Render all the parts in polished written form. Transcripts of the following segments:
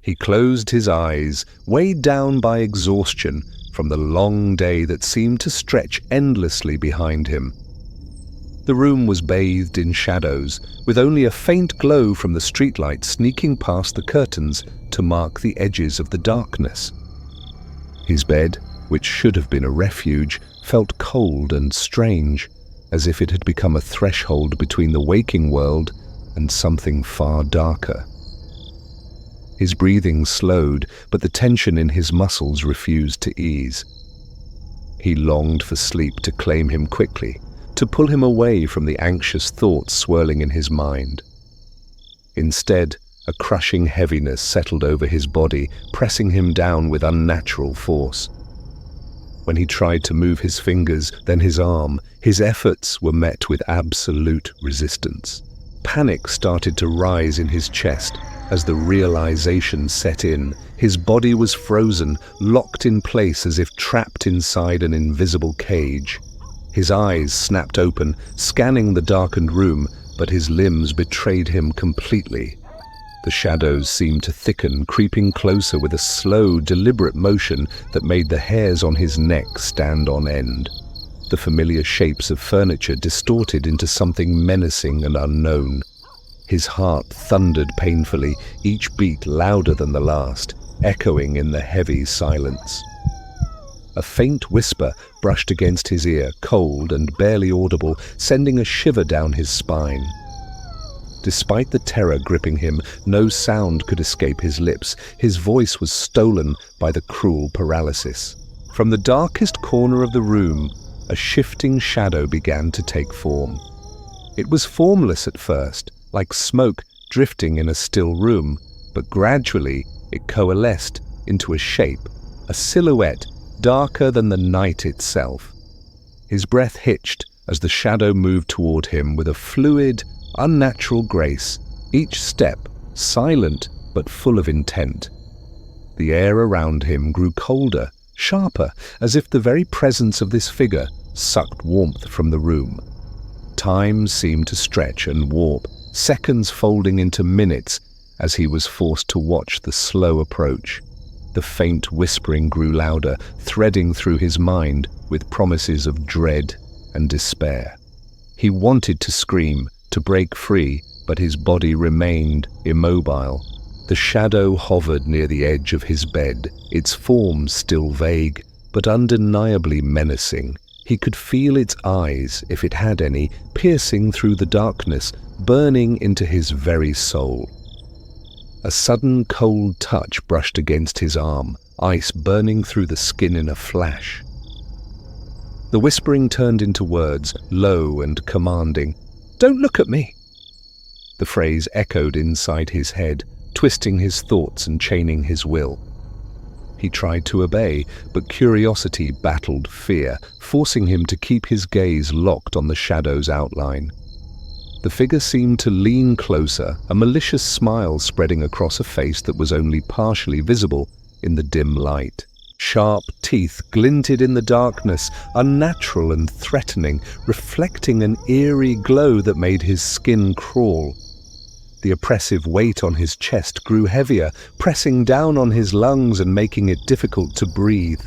He closed his eyes, weighed down by exhaustion from the long day that seemed to stretch endlessly behind him. The room was bathed in shadows, with only a faint glow from the streetlight sneaking past the curtains to mark the edges of the darkness. His bed, which should have been a refuge, felt cold and strange, as if it had become a threshold between the waking world and something far darker. His breathing slowed, but the tension in his muscles refused to ease. He longed for sleep to claim him quickly, to pull him away from the anxious thoughts swirling in his mind. Instead, a crushing heaviness settled over his body, pressing him down with unnatural force. When he tried to move his fingers, then his arm, his efforts were met with absolute resistance. Panic started to rise in his chest as the realization set in. His body was frozen, locked in place as if trapped inside an invisible cage. His eyes snapped open, scanning the darkened room, but his limbs betrayed him completely. The shadows seemed to thicken, creeping closer with a slow, deliberate motion that made the hairs on his neck stand on end. The familiar shapes of furniture distorted into something menacing and unknown. His heart thundered painfully, each beat louder than the last, echoing in the heavy silence. A faint whisper brushed against his ear, cold and barely audible, sending a shiver down his spine. Despite the terror gripping him, no sound could escape his lips. His voice was stolen by the cruel paralysis. From the darkest corner of the room, a shifting shadow began to take form. It was formless at first, like smoke drifting in a still room, but gradually it coalesced into a shape, a silhouette darker than the night itself. His breath hitched as the shadow moved toward him with a fluid, unnatural grace, each step silent but full of intent. The air around him grew colder, sharper, as if the very presence of this figure sucked warmth from the room. Time seemed to stretch and warp, seconds folding into minutes as he was forced to watch the slow approach. The faint whispering grew louder, threading through his mind with promises of dread and despair. He wanted to scream, to break free, but his body remained immobile. The shadow hovered near the edge of his bed, its form still vague, but undeniably menacing. He could feel its eyes, if it had any, piercing through the darkness, burning into his very soul. A sudden cold touch brushed against his arm, ice burning through the skin in a flash. The whispering turned into words, low and commanding. "Don't look at me!" The phrase echoed inside his head, twisting his thoughts and chaining his will. He tried to obey, but curiosity battled fear, forcing him to keep his gaze locked on the shadow's outline. The figure seemed to lean closer, a malicious smile spreading across a face that was only partially visible in the dim light. Sharp teeth glinted in the darkness, unnatural and threatening, reflecting an eerie glow that made his skin crawl. The oppressive weight on his chest grew heavier, pressing down on his lungs and making it difficult to breathe.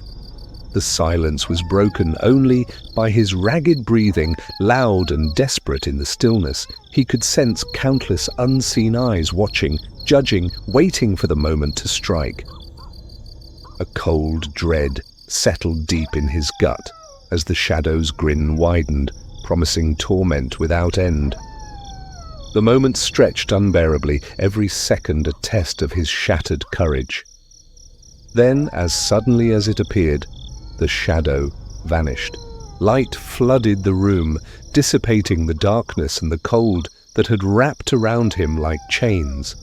The silence was broken only by his ragged breathing, loud and desperate in the stillness. He could sense countless unseen eyes watching, judging, waiting for the moment to strike. A cold dread settled deep in his gut as the shadow's grin widened, promising torment without end. The moment stretched unbearably, every second a test of his shattered courage. Then, as suddenly as it appeared, the shadow vanished. Light flooded the room, dissipating the darkness and the cold that had wrapped around him like chains.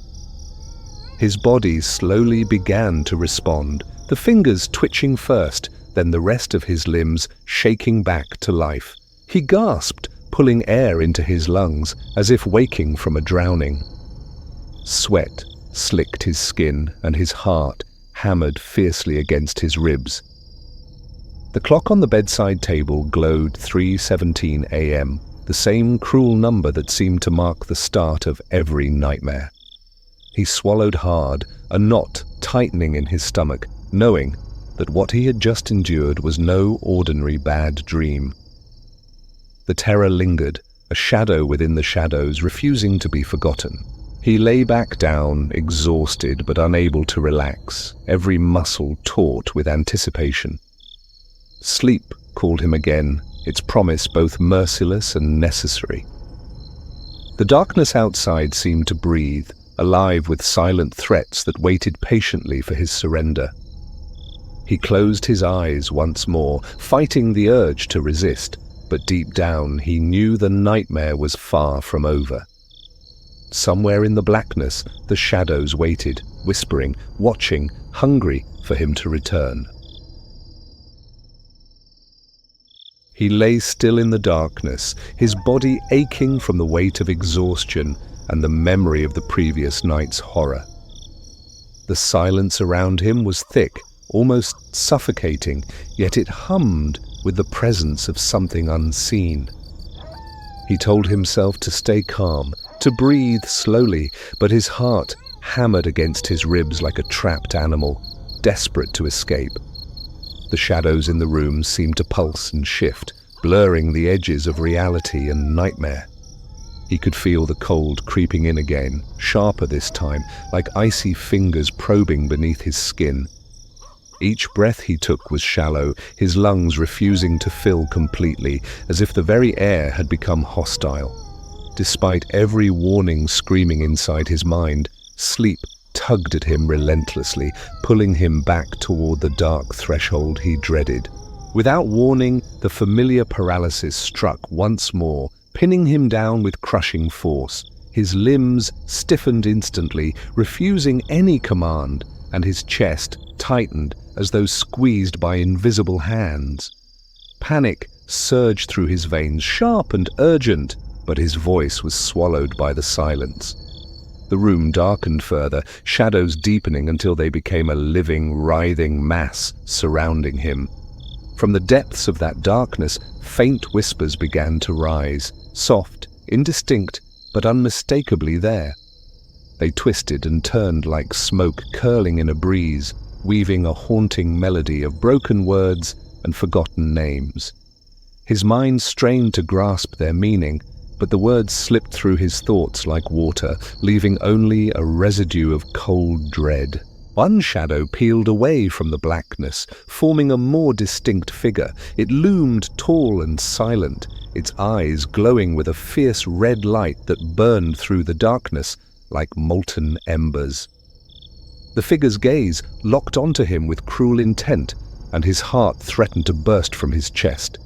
His body slowly began to respond, the fingers twitching first, then the rest of his limbs shaking back to life. He gasped, pulling air into his lungs, as if waking from a drowning. Sweat slicked his skin, and his heart hammered fiercely against his ribs. The clock on the bedside table glowed 3:17 a.m., the same cruel number that seemed to mark the start of every nightmare. He swallowed hard, a knot tightening in his stomach, knowing that what he had just endured was no ordinary bad dream. The terror lingered, a shadow within the shadows, refusing to be forgotten. He lay back down, exhausted but unable to relax, every muscle taut with anticipation. Sleep called him again, its promise both merciless and necessary. The darkness outside seemed to breathe, alive with silent threats that waited patiently for his surrender. He closed his eyes once more, fighting the urge to resist, but deep down he knew the nightmare was far from over. Somewhere in the blackness, the shadows waited, whispering, watching, hungry for him to return. He lay still in the darkness, his body aching from the weight of exhaustion and the memory of the previous night's horror. The silence around him was thick, almost suffocating, yet it hummed with the presence of something unseen. He told himself to stay calm, to breathe slowly, but his heart hammered against his ribs like a trapped animal, desperate to escape. The shadows in the room seemed to pulse and shift, blurring the edges of reality and nightmare. He could feel the cold creeping in again, sharper this time, like icy fingers probing beneath his skin. Each breath he took was shallow, his lungs refusing to fill completely, as if the very air had become hostile. Despite every warning screaming inside his mind, sleep tugged at him relentlessly, pulling him back toward the dark threshold he dreaded. Without warning, the familiar paralysis struck once more, pinning him down with crushing force. His limbs stiffened instantly, refusing any command, and his chest tightened as though squeezed by invisible hands. Panic surged through his veins, sharp and urgent, but his voice was swallowed by the silence. The room darkened further, shadows deepening until they became a living, writhing mass surrounding him. From the depths of that darkness, faint whispers began to rise, soft, indistinct, but unmistakably there. They twisted and turned like smoke curling in a breeze, weaving a haunting melody of broken words and forgotten names. His mind strained to grasp their meaning, but the words slipped through his thoughts like water, leaving only a residue of cold dread. One shadow peeled away from the blackness, forming a more distinct figure. It loomed tall and silent, its eyes glowing with a fierce red light that burned through the darkness like molten embers. The figure's gaze locked onto him with cruel intent, and his heart threatened to burst from his chest.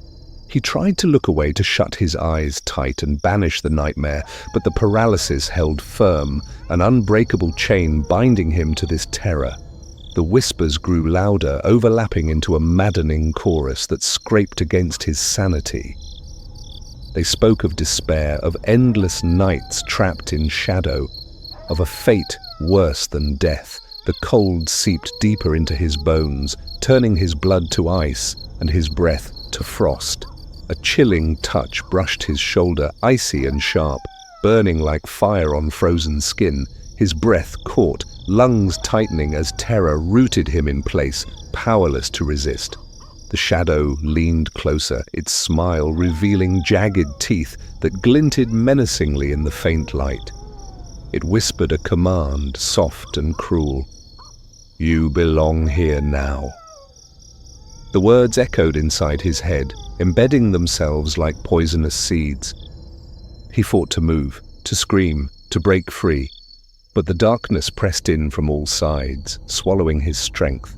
He tried to look away, to shut his eyes tight and banish the nightmare, but the paralysis held firm, an unbreakable chain binding him to this terror. The whispers grew louder, overlapping into a maddening chorus that scraped against his sanity. They spoke of despair, of endless nights trapped in shadow, of a fate worse than death. The cold seeped deeper into his bones, turning his blood to ice and his breath to frost. A chilling touch brushed his shoulder, icy and sharp, burning like fire on frozen skin. His breath caught, lungs tightening as terror rooted him in place, powerless to resist. The shadow leaned closer, its smile revealing jagged teeth that glinted menacingly in the faint light. It whispered a command, soft and cruel. "You belong here now." The words echoed inside his head, embedding themselves like poisonous seeds. He fought to move, to scream, to break free, but the darkness pressed in from all sides, swallowing his strength.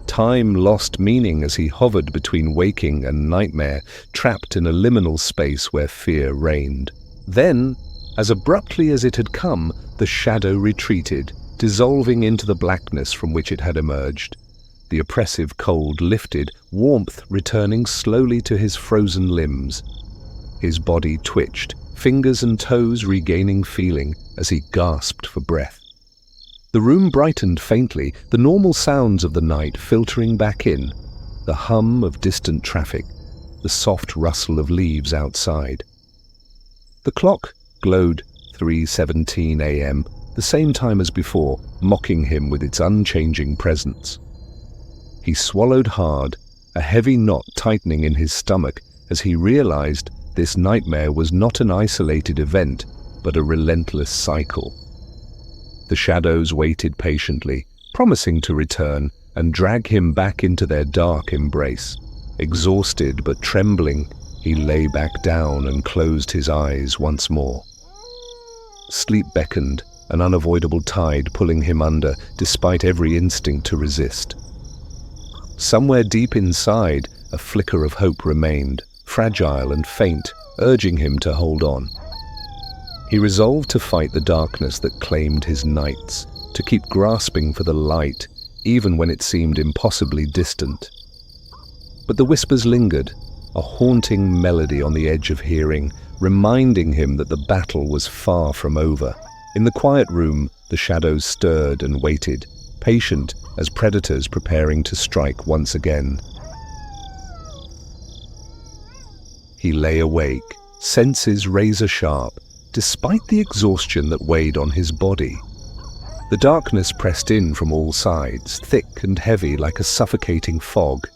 Time lost meaning as he hovered between waking and nightmare, trapped in a liminal space where fear reigned. Then, as abruptly as it had come, the shadow retreated, dissolving into the blackness from which it had emerged. The oppressive cold lifted, warmth returning slowly to his frozen limbs. His body twitched, fingers and toes regaining feeling as he gasped for breath. The room brightened faintly, the normal sounds of the night filtering back in, the hum of distant traffic, the soft rustle of leaves outside. The clock glowed 3:17 a.m., the same time as before, mocking him with its unchanging presence. He swallowed hard, a heavy knot tightening in his stomach as he realized this nightmare was not an isolated event, but a relentless cycle. The shadows waited patiently, promising to return and drag him back into their dark embrace. Exhausted but trembling, he lay back down and closed his eyes once more. Sleep beckoned, an unavoidable tide pulling him under despite every instinct to resist. Somewhere deep inside, a flicker of hope remained, fragile and faint, urging him to hold on. He resolved to fight the darkness that claimed his nights, to keep grasping for the light, even when it seemed impossibly distant. But the whispers lingered, a haunting melody on the edge of hearing, reminding him that the battle was far from over. In the quiet room, the shadows stirred and waited, patient as predators preparing to strike once again. He lay awake, senses razor-sharp, despite the exhaustion that weighed on his body. The darkness pressed in from all sides, thick and heavy like a suffocating fog.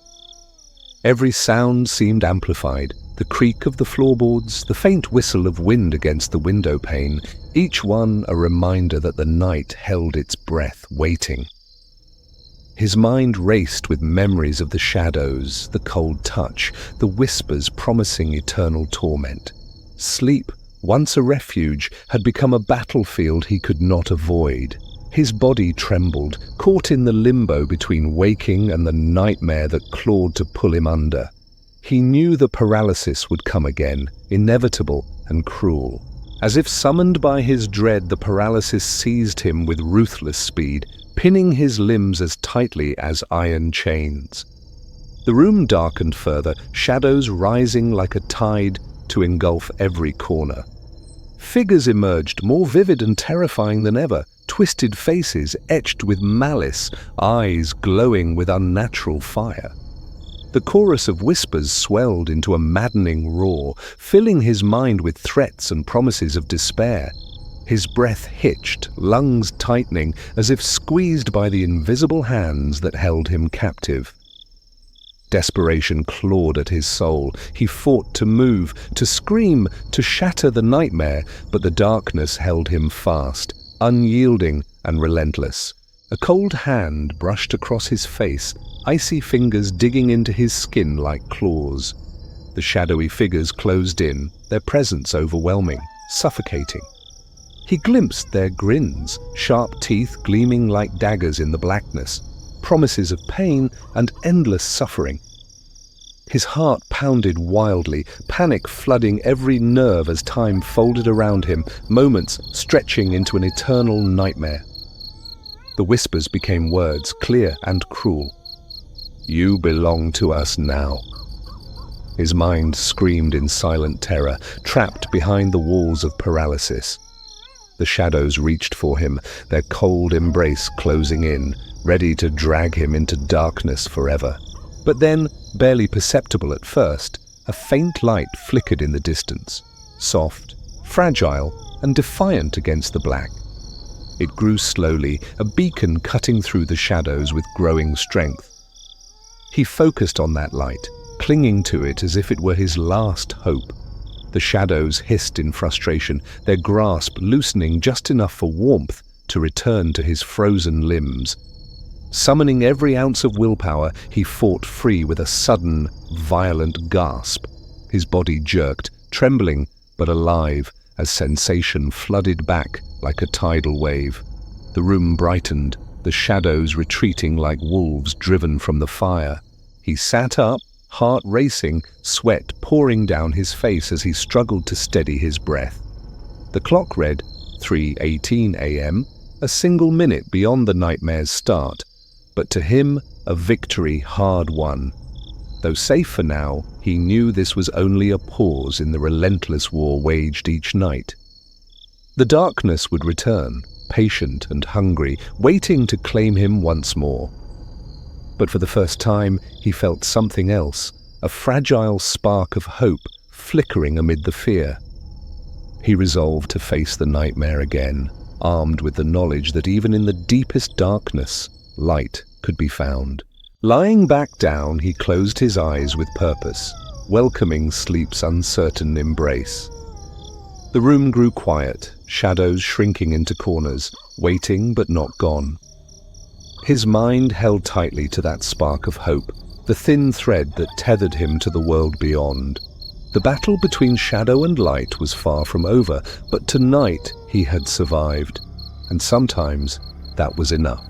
Every sound seemed amplified, the creak of the floorboards, the faint whistle of wind against the window pane, each one a reminder that the night held its breath, waiting. His mind raced with memories of the shadows, the cold touch, the whispers promising eternal torment. Sleep, once a refuge, had become a battlefield he could not avoid. His body trembled, caught in the limbo between waking and the nightmare that clawed to pull him under. He knew the paralysis would come again, inevitable and cruel. As if summoned by his dread, the paralysis seized him with ruthless speed, pinning his limbs as tightly as iron chains. The room darkened further, shadows rising like a tide to engulf every corner. Figures emerged, more vivid and terrifying than ever, twisted faces etched with malice, eyes glowing with unnatural fire. The chorus of whispers swelled into a maddening roar, filling his mind with threats and promises of despair. His breath hitched, lungs tightening, as if squeezed by the invisible hands that held him captive. Desperation clawed at his soul. He fought to move, to scream, to shatter the nightmare, but the darkness held him fast, unyielding and relentless. A cold hand brushed across his face, icy fingers digging into his skin like claws. The shadowy figures closed in, their presence overwhelming, suffocating. He glimpsed their grins, sharp teeth gleaming like daggers in the blackness, promises of pain and endless suffering. His heart pounded wildly, panic flooding every nerve as time folded around him, moments stretching into an eternal nightmare. The whispers became words, clear and cruel. "You belong to us now." His mind screamed in silent terror, trapped behind the walls of paralysis. The shadows reached for him, their cold embrace closing in, ready to drag him into darkness forever. But then, barely perceptible at first, a faint light flickered in the distance, soft, fragile, and defiant against the black. It grew slowly, a beacon cutting through the shadows with growing strength. He focused on that light, clinging to it as if it were his last hope. The shadows hissed in frustration, their grasp loosening just enough for warmth to return to his frozen limbs. Summoning every ounce of willpower, he fought free with a sudden, violent gasp. His body jerked, trembling but alive, as sensation flooded back like a tidal wave. The room brightened, the shadows retreating like wolves driven from the fire. He sat up, heart racing, sweat pouring down his face as he struggled to steady his breath. The clock read 3:18 a.m., a single minute beyond the nightmare's start, but to him a victory hard won. Though safe for now, he knew this was only a pause in the relentless war waged each night. The darkness would return, patient and hungry, waiting to claim him once more. But for the first time, he felt something else, a fragile spark of hope flickering amid the fear. He resolved to face the nightmare again, armed with the knowledge that even in the deepest darkness, light could be found. Lying back down, he closed his eyes with purpose, welcoming sleep's uncertain embrace. The room grew quiet, shadows shrinking into corners, waiting but not gone. His mind held tightly to that spark of hope, the thin thread that tethered him to the world beyond. The battle between shadow and light was far from over, but tonight he had survived, and sometimes that was enough.